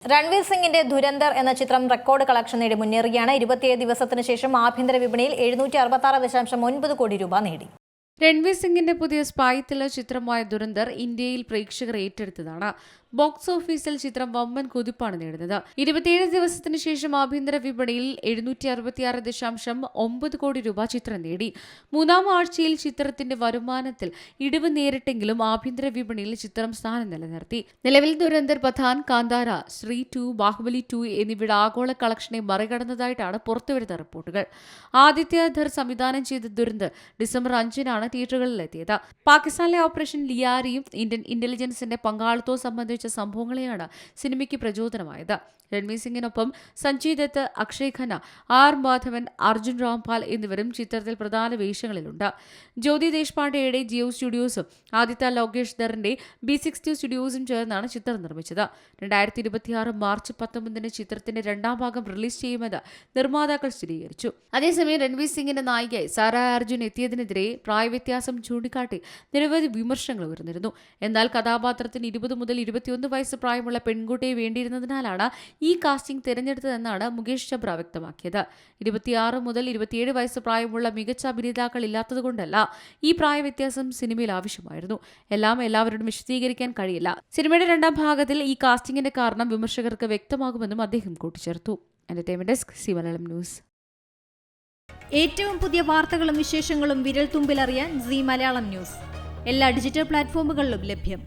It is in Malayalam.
രൺവീർ സിംഗിന്റെ ധുരന്തർ എന്ന ചിത്രം റെക്കോർഡ് കളക്ഷൻ നേടി മുന്നേറുകയാണ്. 27 ദിവസത്തിന് ശേഷം ആഭ്യന്തര വിപണിയിൽ 766.9 കോടി രൂപ നേടി. രൺവീർ സിംഗിന്റെ പുതിയ സ്പൈ ത്രില്ലർ ചിത്രമായ ധുരന്തർ ഇന്ത്യയിൽ പ്രേക്ഷകർ ഏറ്റെടുത്തതാണ്. ബോക്സ് ഓഫീസിൽ ചിത്രം വമ്പൻ കുതിപ്പാണ് നേടുന്നത്. 27 ദിവസത്തിന് ശേഷം ആഭ്യന്തര വിപണിയിൽ 766.9 കോടി രൂപ ചിത്രം നേടി. മൂന്നാം ആഴ്ചയിൽ ചിത്രത്തിന്റെ വരുമാനത്തിൽ ഇടിവ് നേരിട്ടെങ്കിലും ആഭ്യന്തര വിപണിയിൽ ചിത്രം സ്ഥാനം നിലനിർത്തി. നിലവിൽ ധുരന്തർ, പഥാൻ, കാന്താര, ശ്രീ 2, ബാഹുബലി 2 എന്നിവയുടെ ആഗോള കളക്ഷനെ മറികടന്നതായിട്ടാണ് പുറത്തുവരുന്ന റിപ്പോർട്ടുകൾ. ആദിത്യ ധർ സംവിധാനം ചെയ്ത ധുരന്തർ ഡിസംബർ 5-നാണ് തിയേറ്ററുകളിലെത്തിയത്. പാകിസ്ഥാനിലെ ഓപ്പറേഷൻ ലിയാരിയും ഇന്ത്യൻ ഇന്റലിജൻസിന്റെ പങ്കാളിത്തവും സംബന്ധിച്ച സംഭവങ്ങളെയാണ് സിനിമയ്ക്ക് പ്രചോദനമായത്. രൺവീർ സിംഗിനൊപ്പം സഞ്ജയ് ദത്ത്, അക്ഷയ് ഖന്ന, ആർ മാധവൻ, അർജുൻ രാംപാൽ എന്നിവരും ചിത്രത്തിൽ പ്രധാന വേഷങ്ങളിലുണ്ട്. ജ്യോതി ദേശ്പാണ്ഡെയുടെ ജിയോ സ്റ്റുഡിയോസും ആദിത്യ ലോകേഷ് ധറിന്റെ B62 സ്റ്റുഡിയോസും ചേർന്നാണ് ചിത്രം നിർമ്മിച്ചത്. 2026 മാർച്ച് 19-ന് ചിത്രത്തിന്റെ രണ്ടാം ഭാഗം റിലീസ് ചെയ്യുമെന്ന് നിർമ്മാതാക്കൾ സ്ഥിരീകരിച്ചു. അതേസമയം രൺവീർ സിംഗിന്റെ നായികയായി സാറ അർജുൻ എത്തിയതിനെതിരെ പ്രായവ്യത്യാസം ചൂണ്ടിക്കാട്ടി നിരവധി വിമർശനങ്ങൾ ഉയർന്നിരുന്നു. എന്നാൽ കഥാപാത്രത്തിന് 20 മുതൽ 21 വയസ്സ് പ്രായമുള്ള പെൺകുട്ടിയെ വേണ്ടിയിരുന്നതിനാലാണ് ഈ കാസ്റ്റിംഗ് തിരഞ്ഞെടുത്തതെന്നാണ് മുകേഷ് ചബ്ര വ്യക്തമാക്കിയത്. 26 മുതൽ 27 വയസ്സ് പ്രായമുള്ള മികച്ച അഭിനേതാക്കൾ ഇല്ലാത്തതുകൊണ്ടല്ല ഈ പ്രായവ്യത്യാസം സിനിമയിൽ ആവശ്യമായിരുന്നു. എല്ലാവരോടും വിശദീകരിക്കാൻ കഴിയില്ല. സിനിമയുടെ രണ്ടാം ഭാഗത്തിൽ ഈ കാസ്റ്റിംഗിന്റെ കാരണം വിമർശകർക്ക് വ്യക്തമാകുമെന്നും അദ്ദേഹം കൂട്ടിച്ചേർത്തു. Entertainment desk, C Malayalam news. ഏറ്റവും പുതിയ വാർത്തകളും വിശേഷങ്ങളും വിരൽ തുമ്പിലറിയാൻ സി മലയാളം ന്യൂസ് എല്ലാ ഡിജിറ്റൽ പ്ലാറ്റ്ഫോമുകളിലും ലഭ്യം.